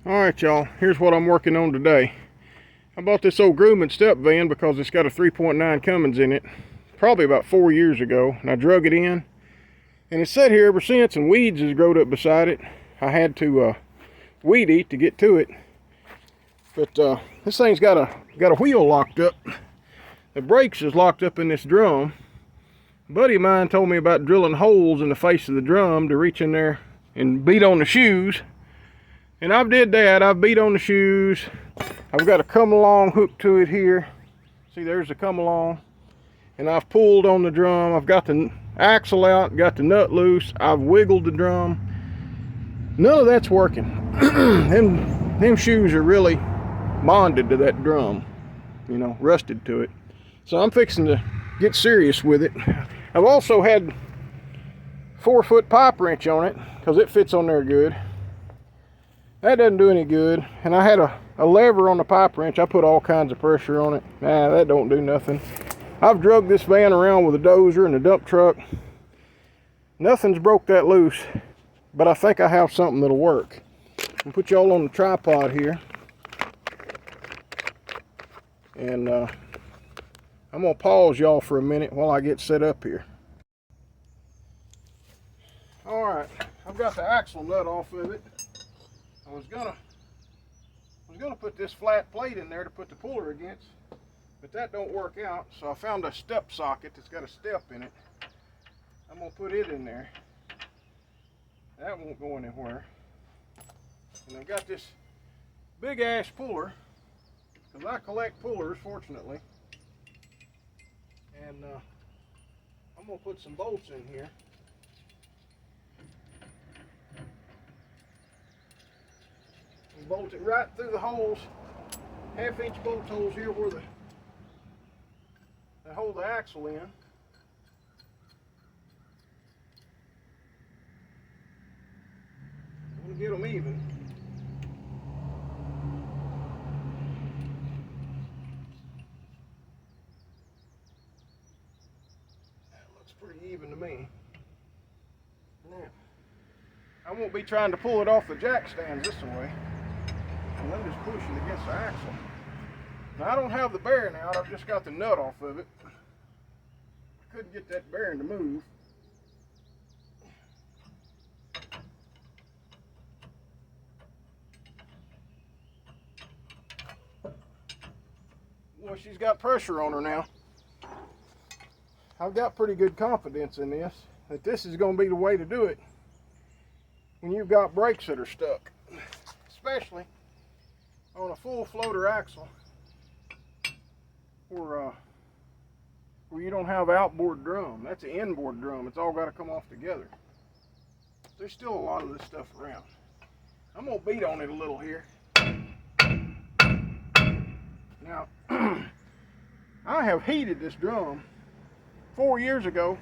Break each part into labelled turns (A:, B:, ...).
A: Alright y'all, here's what I'm working on today. I bought this old Grumman step van because it's got a 3.9 Cummins in it, probably about 4 years ago, and I drug it in. And it's sat here ever since, and weeds has growed up beside it. I had to weed eat to get to it. But this thing's got a wheel locked up. The brakes is locked up in this drum. A buddy of mine told me about drilling holes in the face of the drum to reach in there and beat on the shoes. And I've did that. I've beat on the shoes. I've got a come along hook to it here. See, there's the come along. And I've pulled on the drum. I've got the axle out, got the nut loose. I've wiggled the drum. None of that's working. them shoes are really bonded to that drum, you know, rusted to it. So I'm fixing to get serious with it. I've also had 4-foot pipe wrench on it because it fits on there good. That doesn't do any good. And I had a lever on the pipe wrench. I put all kinds of pressure on it. Nah, that don't do nothing. I've drugged this van around with a dozer and a dump truck. Nothing's broke that loose, but I think I have something that'll work. I'll put y'all on the tripod here. And I'm gonna pause y'all for a minute while I get set up here. All right, I've got the axle nut off of it. I was gonna put this flat plate in there to put the puller against, but that don't work out. So I found a step socket that's got a step in it. I'm gonna put it in there. That won't go anywhere. And I've got this big ass puller, because I collect pullers, fortunately. And I'm gonna put some bolts in here. And bolt it right through the holes, 1/2-inch bolt holes here where they hold the axle in. I'm gonna get them even. That looks pretty even to me. Now, I won't be trying to pull it off the jack stands this way. And I'm just pushing against the axle. Now I don't have the bearing out, I've just got the nut off of it. I couldn't get that bearing to move. Well, she's got pressure on her now. I've got pretty good confidence in this, that this is going to be the way to do it when you've got brakes that are stuck. Especially on a full floater axle where you don't have outboard drum. That's an inboard drum. It's all got to come off together. There's still a lot of this stuff around. I'm going to beat on it a little here. Now, I have heated this drum 4 years ago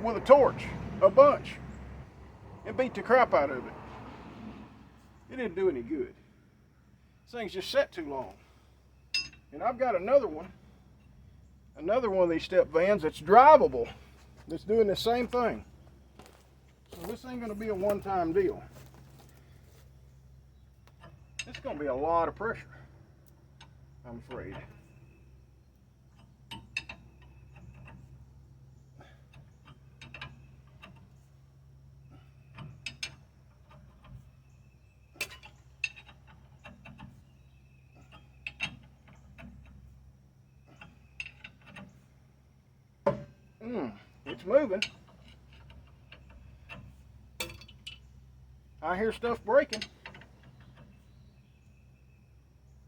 A: with a torch, a bunch, and beat the crap out of it. It didn't do any good. This thing's just set too long. And I've got another one of these step vans that's drivable, that's doing the same thing. So this ain't gonna be a one-time deal. It's gonna be a lot of pressure, I'm afraid. It's moving. I hear stuff breaking.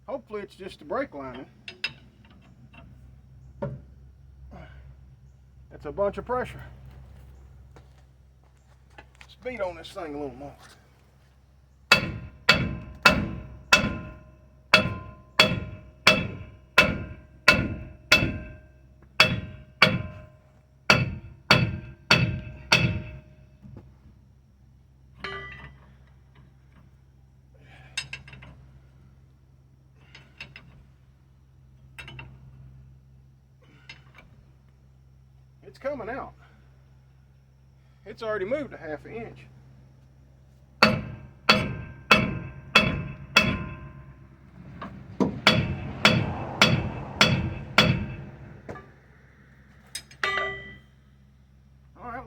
A: Hopefully it's just the brake lining. It's a bunch of pressure. Let's beat on this thing a little more. It's coming out. It's already moved a 1/2 inch.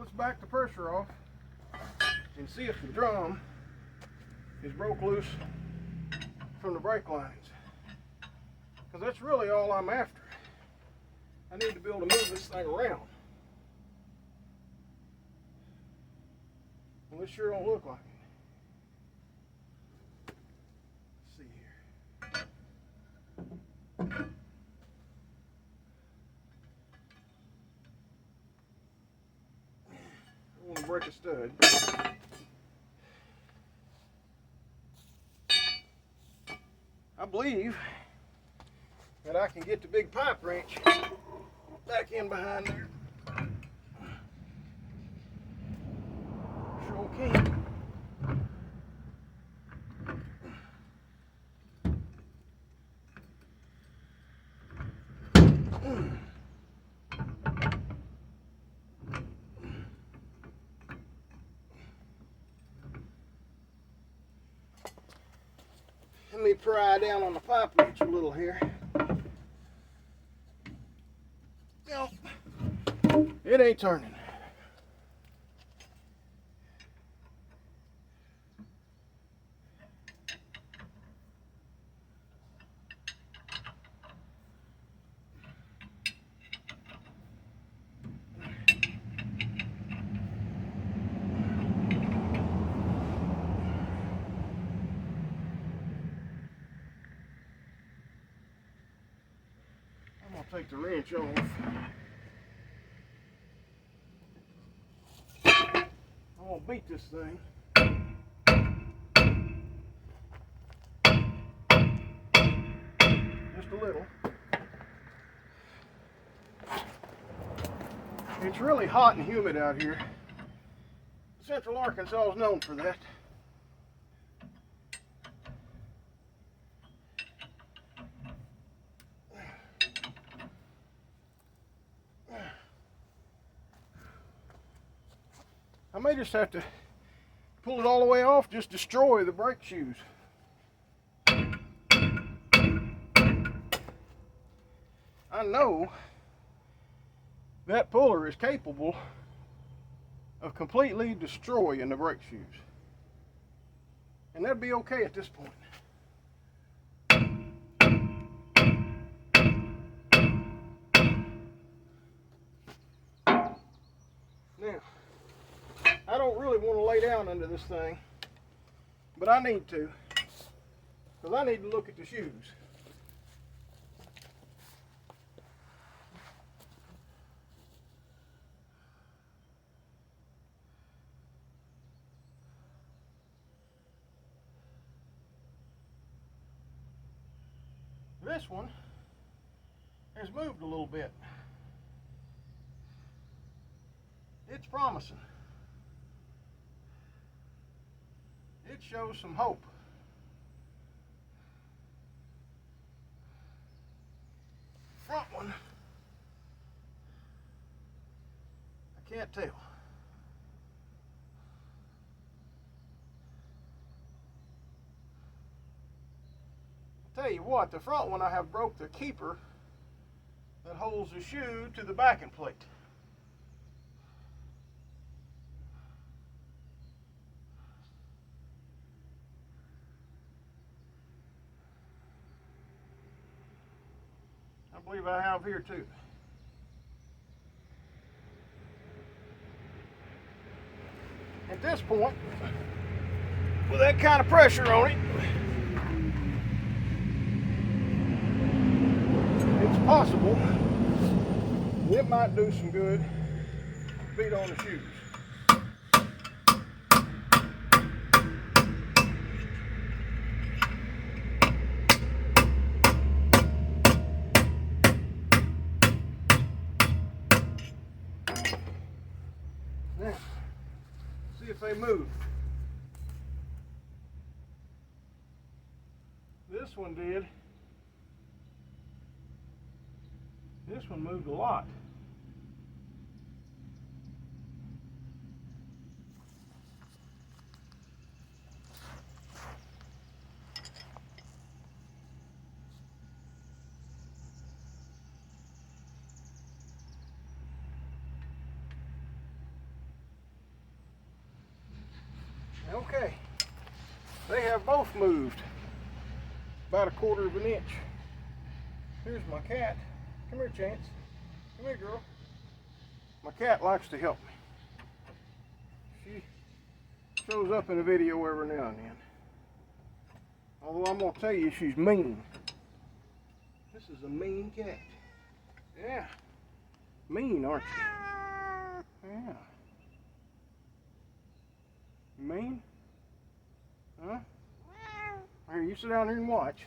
A: let's back the pressure off and see if the drum is broke loose from the brake lines. Because that's really all I'm after. I need to be able to move this thing around. Well, this sure don't look like it. Let's see here. I want to break a stud. I believe that I can get the big pipe wrench back in behind there. Sure can. Let me pry down on the pipe wrench a little here. No, it ain't turning. I'm gonna take the wrench off. I'm gonna beat this thing. Just a little. It's really hot and humid out here. Central Arkansas is known for that. I may just have to pull it all the way off, just destroy the brake shoes. I know that puller is capable of completely destroying the brake shoes. And that'd be okay at this point. Now, I don't really want to lay down under this thing, but I need to, because I need to look at the shoes. This one has moved a little bit. It's promising. It shows some hope. Front one, I can't tell. I'll tell you what, the front one I have broke the keeper that holds the shoe to the backing plate. I believe I have here too. At this point, with that kind of pressure on it, it's possible it might do some good to beat on the shoes. Now, see if they move. This one did. This one moved a lot. Okay, they have both moved about 1/4 of an inch. Here's my cat. Come here, Chance. Come here, girl. My cat likes to help me. She shows up in a video every now and then. Although I'm going to tell you, she's mean. This is a mean cat. Yeah. Mean, aren't you? Yeah. Mean? Huh? Here, you sit down here and watch.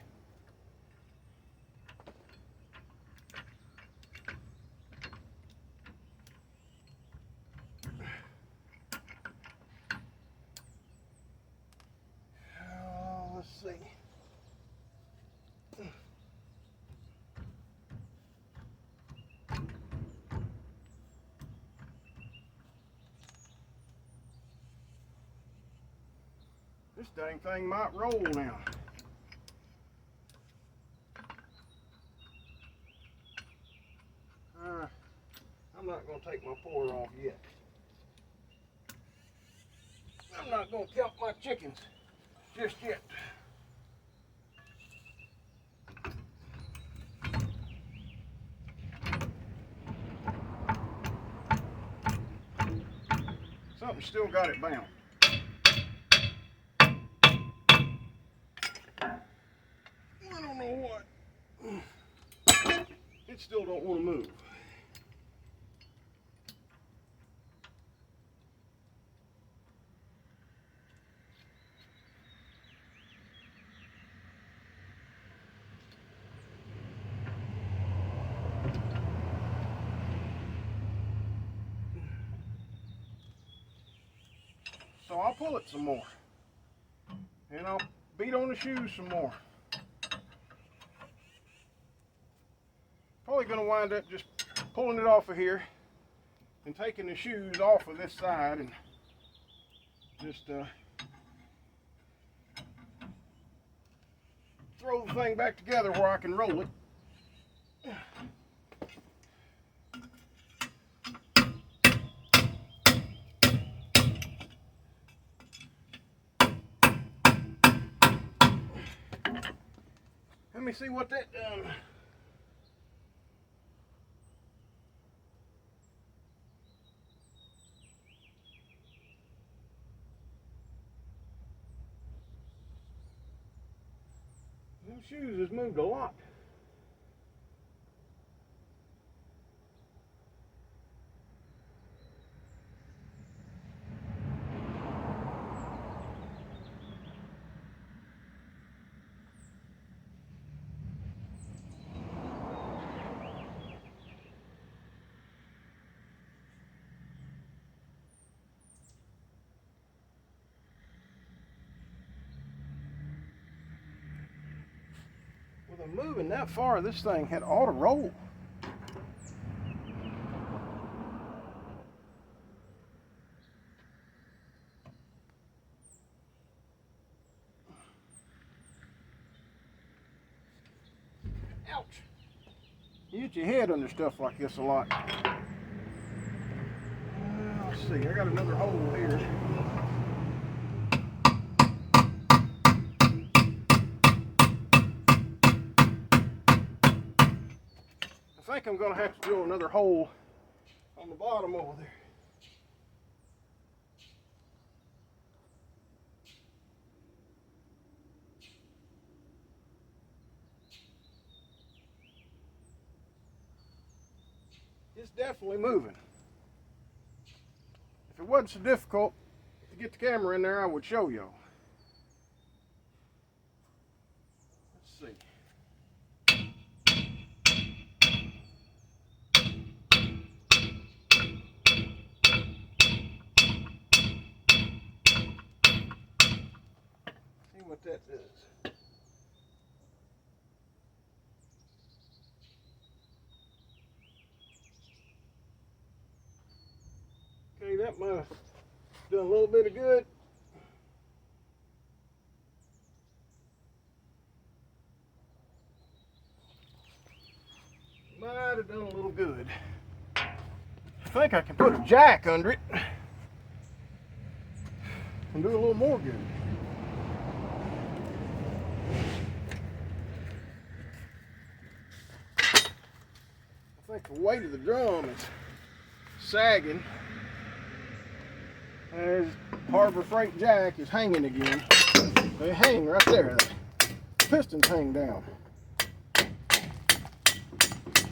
A: Let's see. This dang thing might roll now. I'm not going to take my pour off yet. I'm not going to count my chickens just yet. Something still got it bound. I don't know what. It still don't want to move. So I'll pull it some more. And I'll beat on the shoes some more. Probably going to wind up just pulling it off of here and taking the shoes off of this side and just throw the thing back together where I can roll it. Let me see what that done. Them shoes has moved a lot. With them moving that far, this thing had ought to roll. Ouch. You hit your head under stuff like this a lot. Let's see, I got another hole here. I think I'm going to have to drill another hole on the bottom over there. It's definitely moving. If it wasn't so difficult to get the camera in there, I would show y'all. Let's see. See what that does. Okay, that might have done a little bit of good. Might have done a little good. I think I can put a jack under it and do a little more good. I think the weight of the drum is sagging. There's Harbor Freight jack is hanging again. They hang right there. The pistons hang down.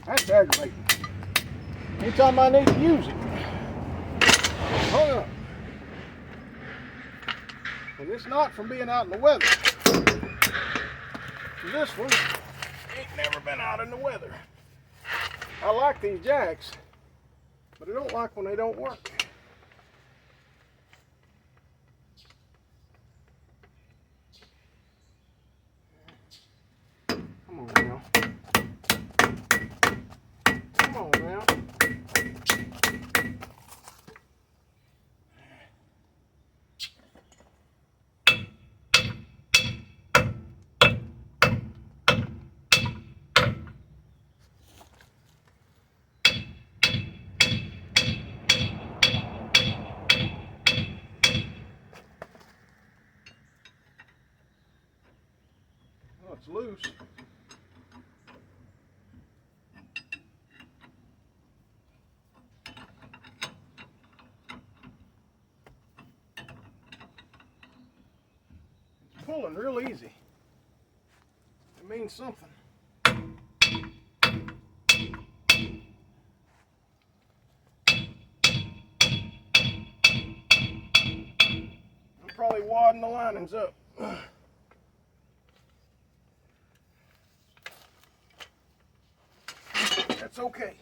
A: That's aggravating. Anytime I need to use it. Hold up. And it's not from being out in the weather. This one ain't never been out in the weather. I like these jacks, but I don't like when they don't work. Come on now. Come on now. Oh, it's loose. It's pulling real easy. It means something. I'm probably wadding the linings up. That's okay.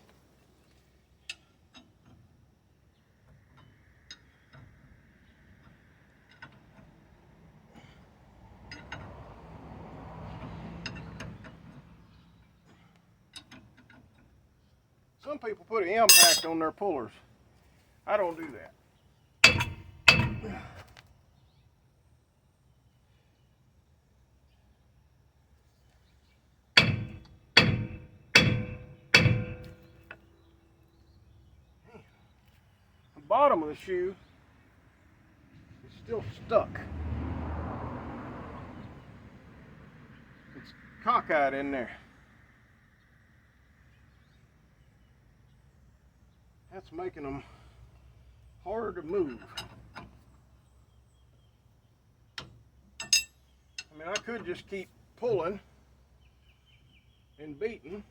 A: Some people put an impact on their pullers. I don't do that. The bottom of the shoe is still stuck. It's cockeyed in there. That's making them hard to move. I mean, I could just keep pulling and beating.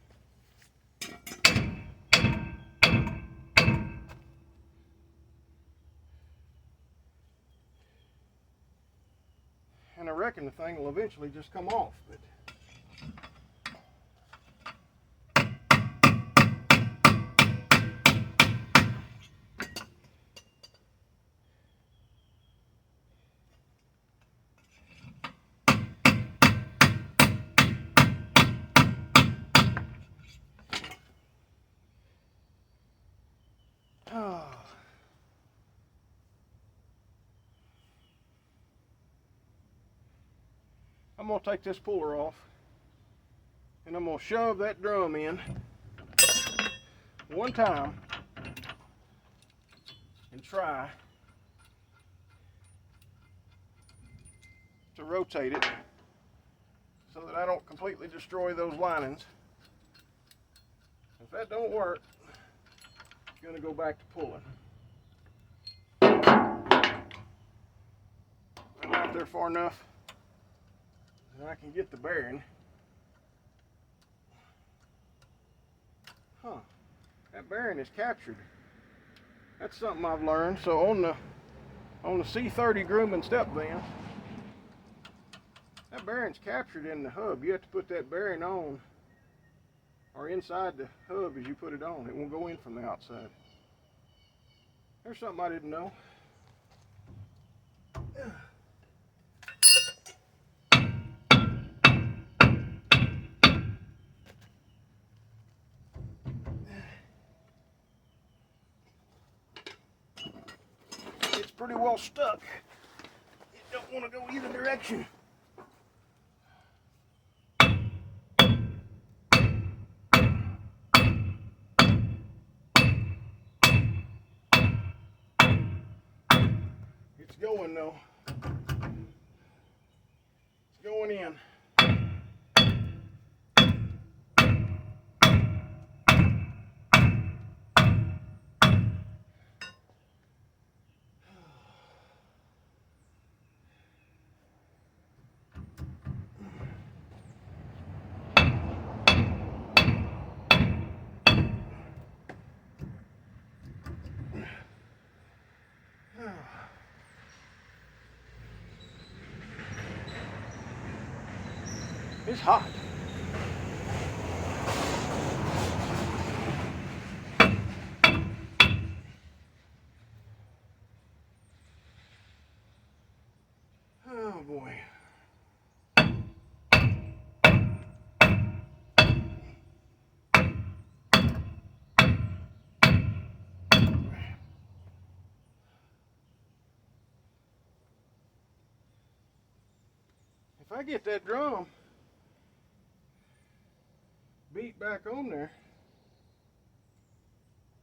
A: And I reckon the thing will eventually just come off. But I'm going to take this puller off and I'm going to shove that drum in one time and try to rotate it so that I don't completely destroy those linings. If that don't work, I'm going to go back to pulling. I'm out there far enough and I can get the bearing. That bearing is captured. That's something I've learned. So on the C30 grumman step van, that bearing's captured in the hub. You have to put that bearing on or inside the hub as you put it on. It won't go in from the outside. There's something I didn't know. It's pretty well stuck. It don't want to go either direction. It's going though. in. It's hot. Oh boy. If I get that drum beat back on there,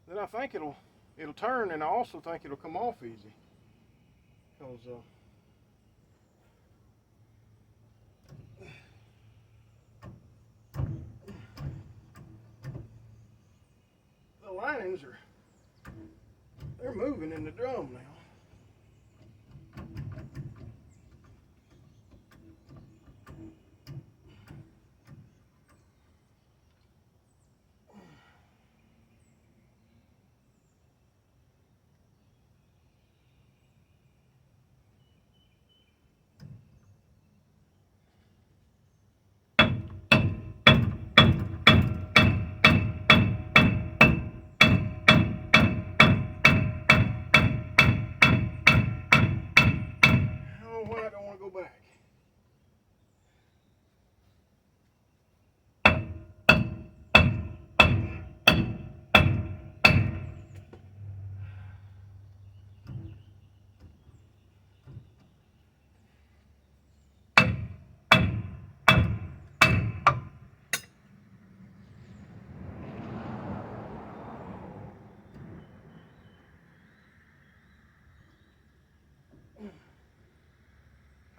A: then I think it'll turn, and I also think it'll come off easy. Because the linings they're moving in the drum now. I don't want to go back.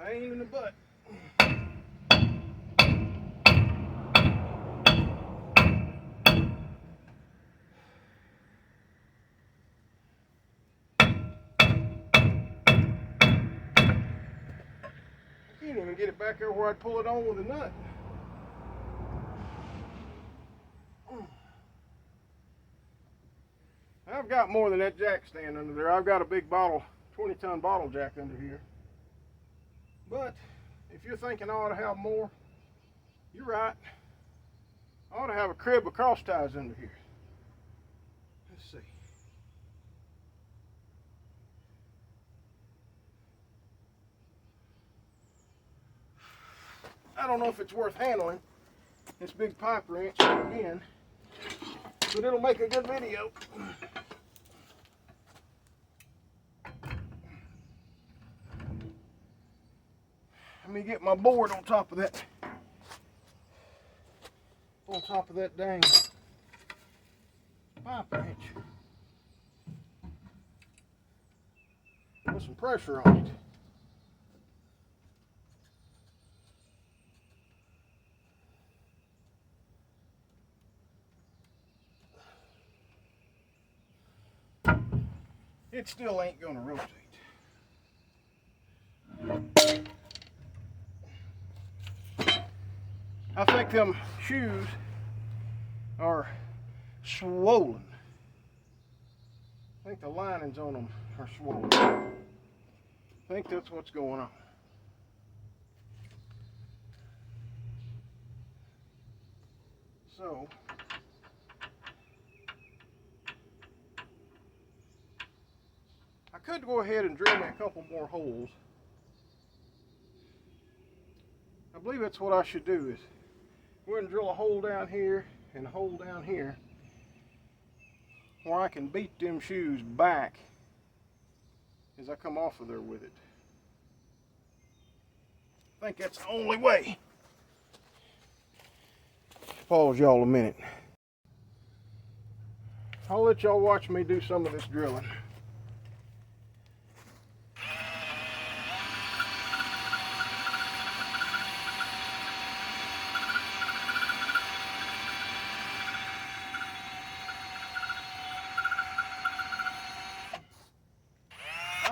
A: Pain in the butt. I can't even get it back there where I'd pull it on with a nut. I've got more than that jack stand under there. I've got a big bottle, 20-ton bottle jack under here. But if you're thinking I ought to have more, you're right. I ought to have a crib of cross ties under here. Let's see. I don't know if it's worth handling this big pipe wrench again, but it'll make a good video. Let me get my board on top of that dang pipe wrench. Put some pressure on it. It still ain't gonna rotate. I think them shoes are swollen. I think the linings on them are swollen. I think that's what's going on. So I could go ahead and drill me a couple more holes. I believe that's what I should do, is go ahead and drill a hole down here and a hole down here where I can beat them shoes back as I come off of there with it. I think that's the only way. Pause y'all a minute. I'll let y'all watch me do some of this drilling.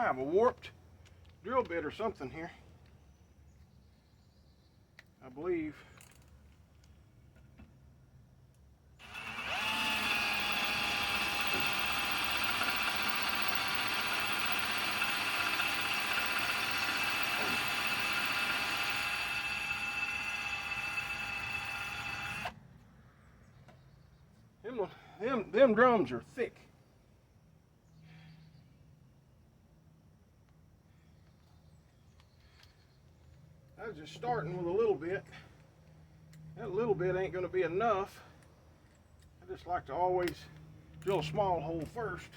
A: I have a warped drill bit or something here, I believe. Them drums are thick. I was just starting with a little bit. That little bit ain't going to be enough. I just like to always drill a small hole first.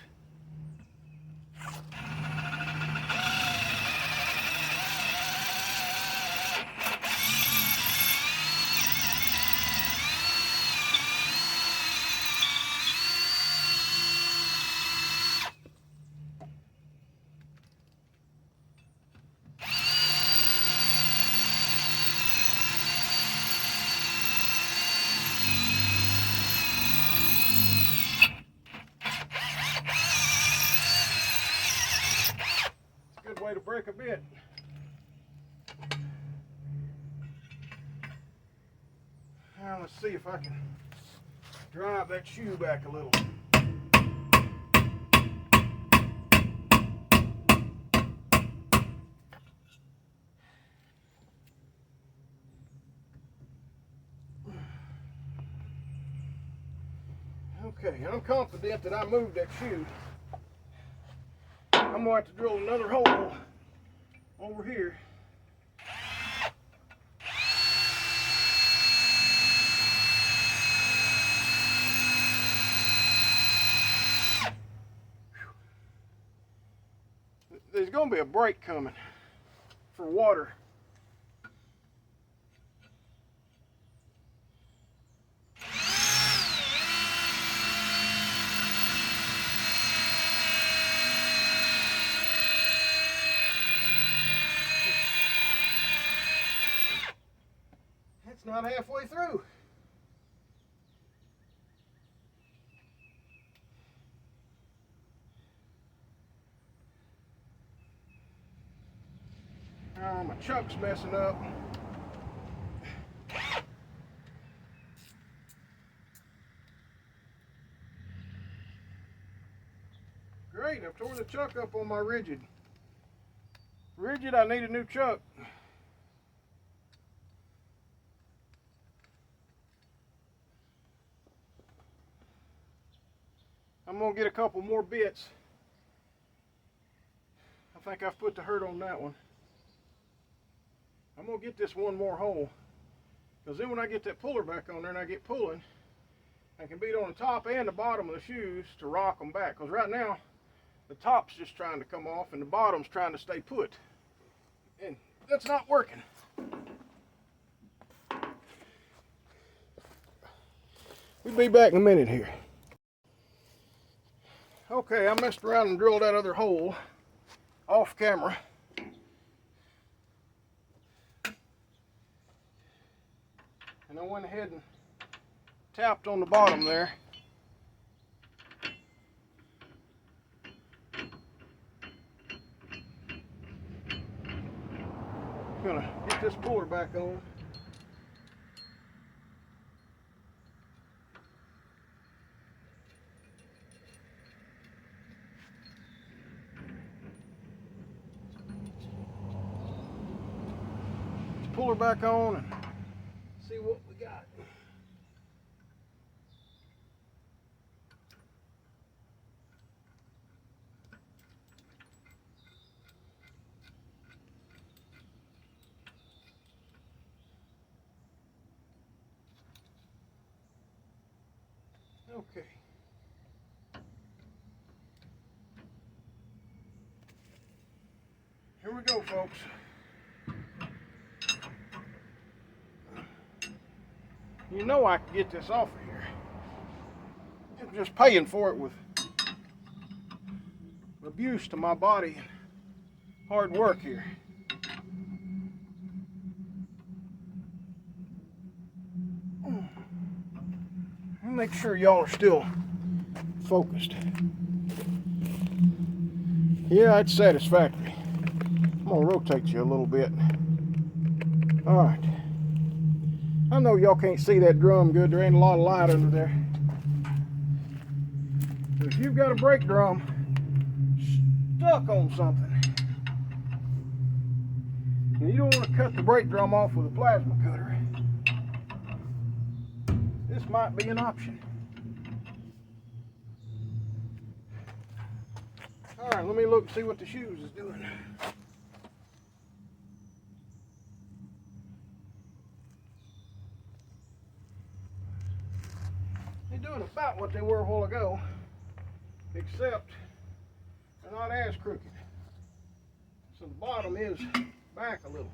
A: Way to break a bit. Now let's see if I can drive that shoe back a little. Okay, I'm confident that I moved that shoe. I'm going to have to drill another hole over here. There's going to be a break coming for water. It's not halfway through. Oh, my chuck's messing up. Great, I've torn the chuck up on my rigid. I need a new chuck. I'm going to get a couple more bits. I think I've put the hurt on that one. I'm going to get this one more hole, because then when I get that puller back on there and I get pulling, I can beat on the top and the bottom of the shoes to rock them back. Because right now, the top's just trying to come off and the bottom's trying to stay put. And that's not working. We'll be back in a minute here. Okay, I messed around and drilled that other hole off camera. And I went ahead and tapped on the bottom there. I'm gonna get this puller back on. Pull her back on and see what we got. Okay. Here we go, folks. You know I can get this off of here. I'm just paying for it with abuse to my body and hard work here. Make sure y'all are still focused. Yeah, it's satisfactory. I'm gonna rotate you a little bit. All right. I know y'all can't see that drum good. There ain't a lot of light under there. But if you've got a brake drum stuck on something, and you don't want to cut the brake drum off with a plasma cutter, this might be an option. All right, let me look and see what the shoes is doing. They're doing about what they were a while ago, except they're not as crooked. So the bottom is back a little.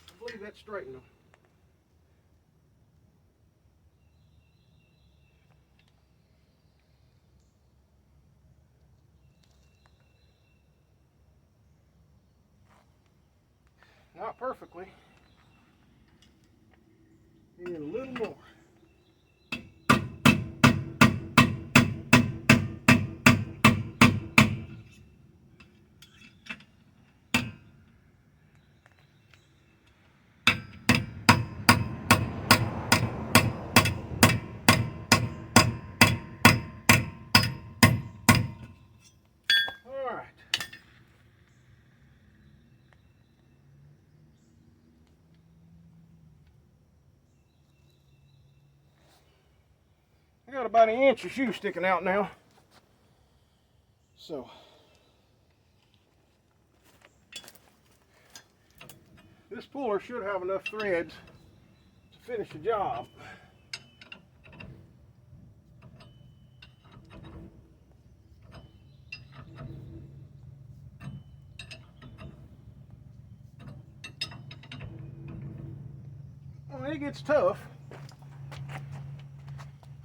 A: I believe that's straightened them. Not perfectly. Need a little more. All right. I got about 1 inch of shoe sticking out now. So this puller should have enough threads to finish the job. When it gets tough,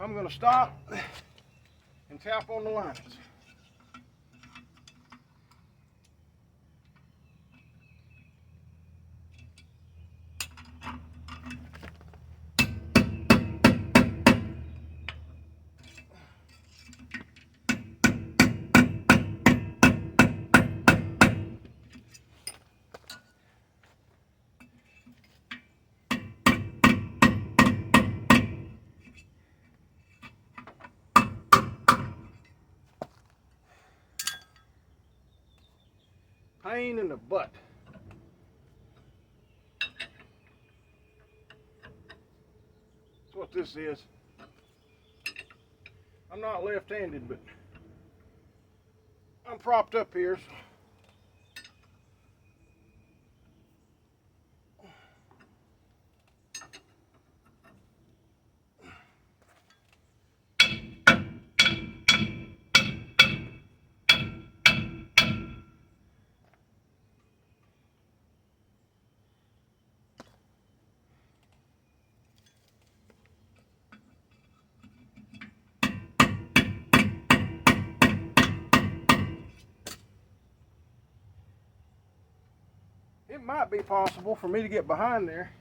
A: I'm going to stop and tap on the lines. Pain in the butt. That's what this is. I'm not left-handed, but I'm propped up here. So it might be possible for me to get behind there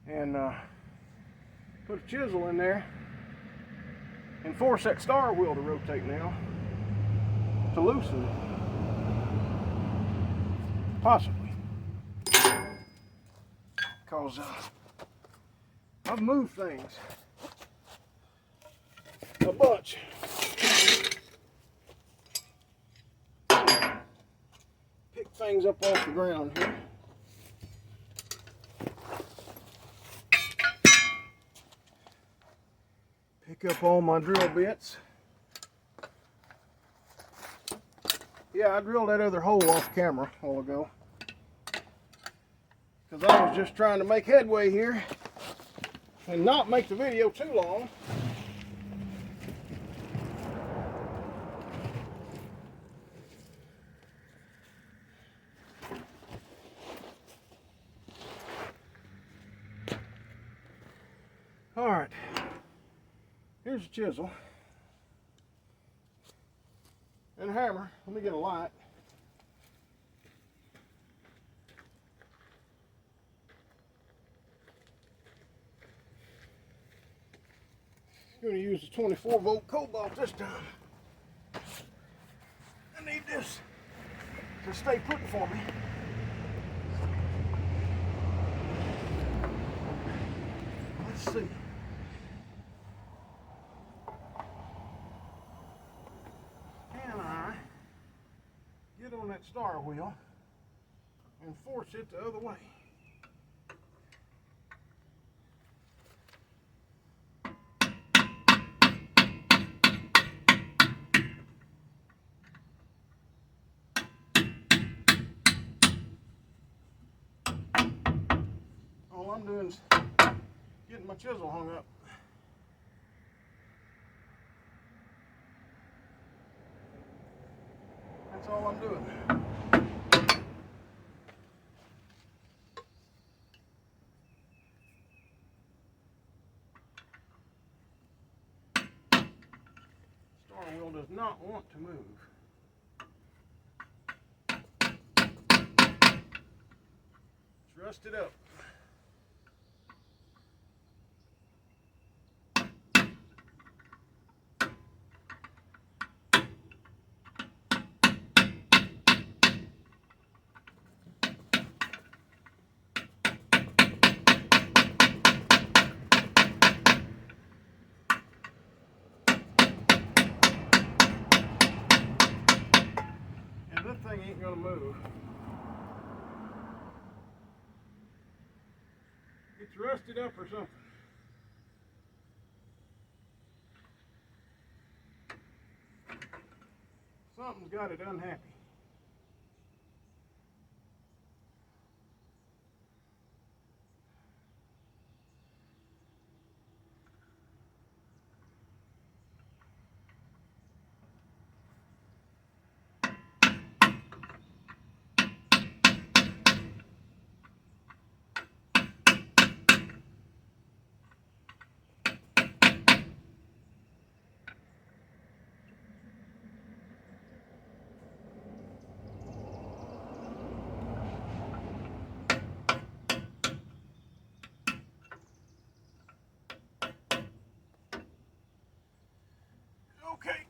A: and put a chisel in there and force that star wheel to rotate now to loosen it. Possibly. Because I've moved things a bunch. Pick things up off the ground here. Pick up all my drill bits. Yeah, I drilled that other hole off camera a while ago, because I was just trying to make headway here and not make the video too long. All right, here's a chisel and a hammer. Let me get a light. Going to use the 24 volt cobalt this time. I need this to stay put for me. Let's see. Can I get on that star wheel and force it the other way? All I'm doing is getting my chisel hung up. That's all I'm doing. Star wheel does not want to move. It's rusted up. That thing ain't gonna move. It's rusted up or something. Something's got it unhappy. Okay.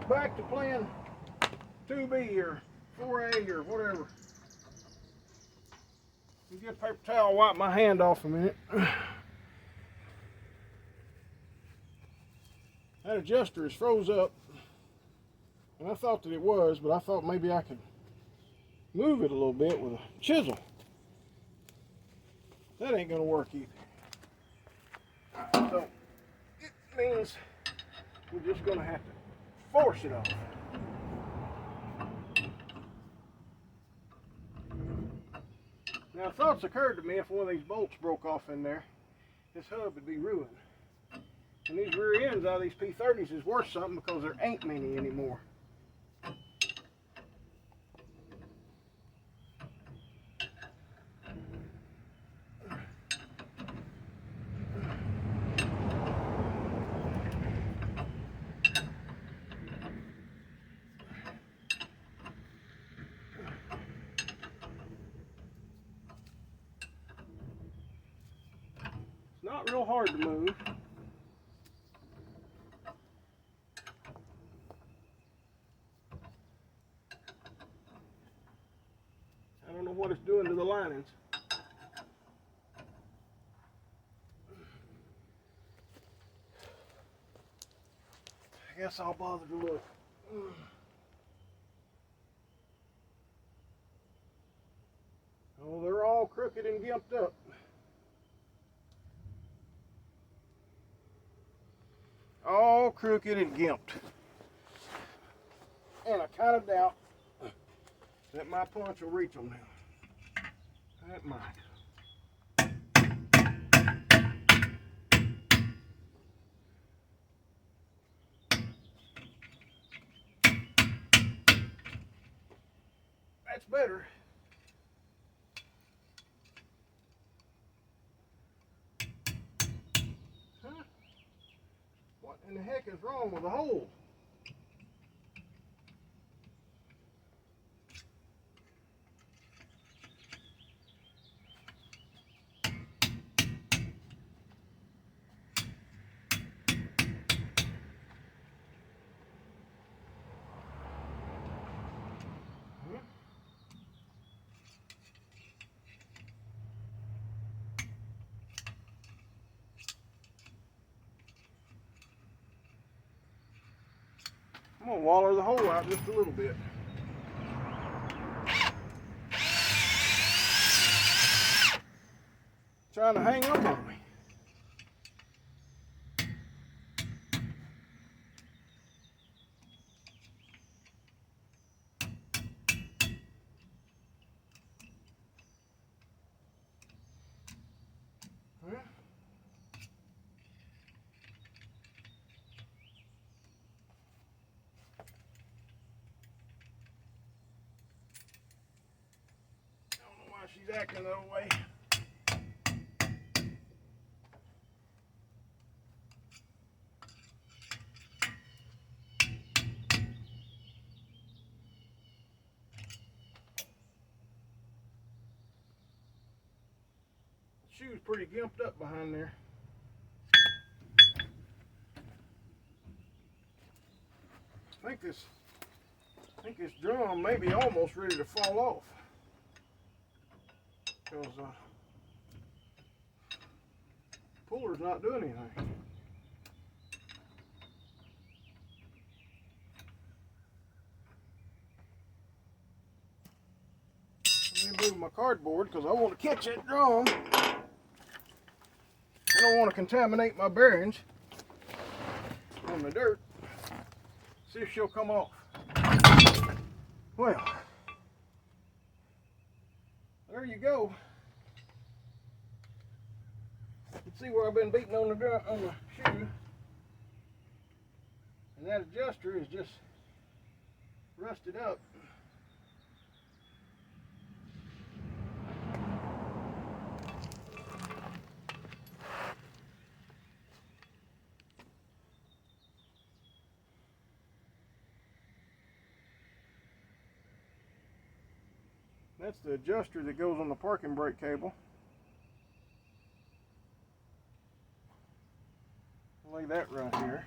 A: Back to playing 2B or 4A or whatever. You get a paper towel, wipe my hand off a minute. That adjuster is froze up. And I thought that it was, but I thought maybe I could move it a little bit with a chisel. That ain't gonna work either. So it means we're just gonna have to force it off. Now thoughts occurred to me, if one of these bolts broke off in there, this hub would be ruined. And these rear ends out of these P30s is worth something because there ain't many anymore. It's not real hard to move. I don't know what it's doing to the linings. I guess I'll bother to look. Oh, they're all crooked and gimped up. All crooked and gimped. And I kind of doubt that my punch will reach them now. That might. That's better. Huh? What in the heck is wrong with the hole? I'm gonna waller the hole out just a little bit. Trying to hang up on me. She's acting that way. The shoe's pretty gimped up behind there. I think this drum may be almost ready to fall off. Because puller's not doing anything. Let me move my cardboard because I want to catch that drum. I don't want to contaminate my bearings on the dirt. See if she'll come off. Well, there you go. You can see where I've been beating on the shoe. And that adjuster is just rusted up. That's the adjuster that goes on the parking brake cable. Lay that right here.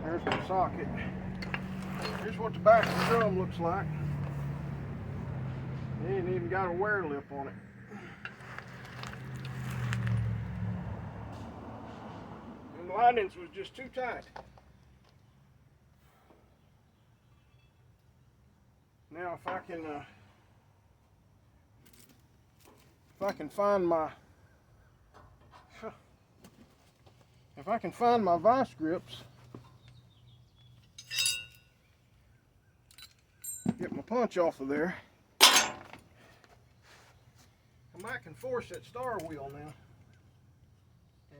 A: There's the socket. Here's what the back of the drum looks like. It ain't even got a wear lip on it. And the linings was just too tight. Now if I can find my vice grips, get my punch off of there, I might can force that star wheel now.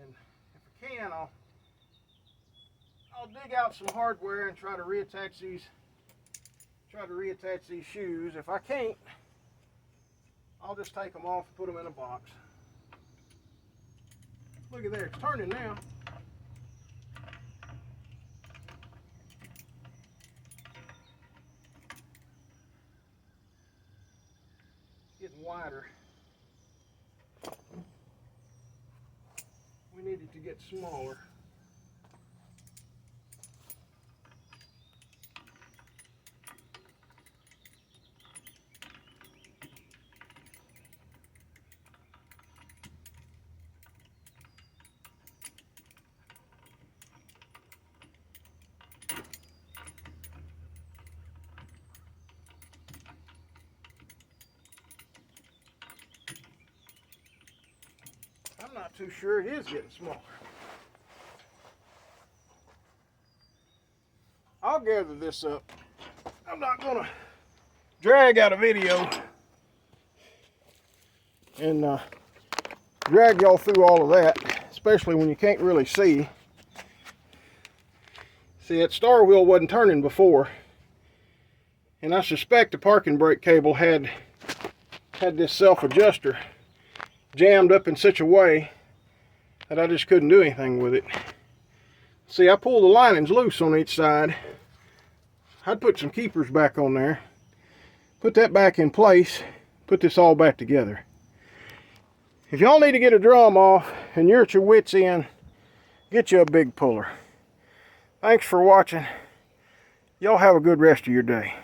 A: And if I can, I'll dig out some hardware and try to reattach these shoes. If I can't, I'll just take them off and put them in a box. Look at there, it's turning now. It's getting wider. We need it to get smaller. I'm not too sure it is getting smaller. I'll gather this up. I'm not gonna drag out a video and drag y'all through all of that, especially when you can't really see. See, that star wheel wasn't turning before, and I suspect the parking brake cable had this self-adjuster jammed up in such a way that I just couldn't do anything with it. See, I pulled the linings loose on each side. I'd put some keepers back on there, put that back in place, put this all back together. If y'all need to get a drum off and you're at your wit's end, get you a big puller. Thanks for watching. Y'all have a good rest of your day.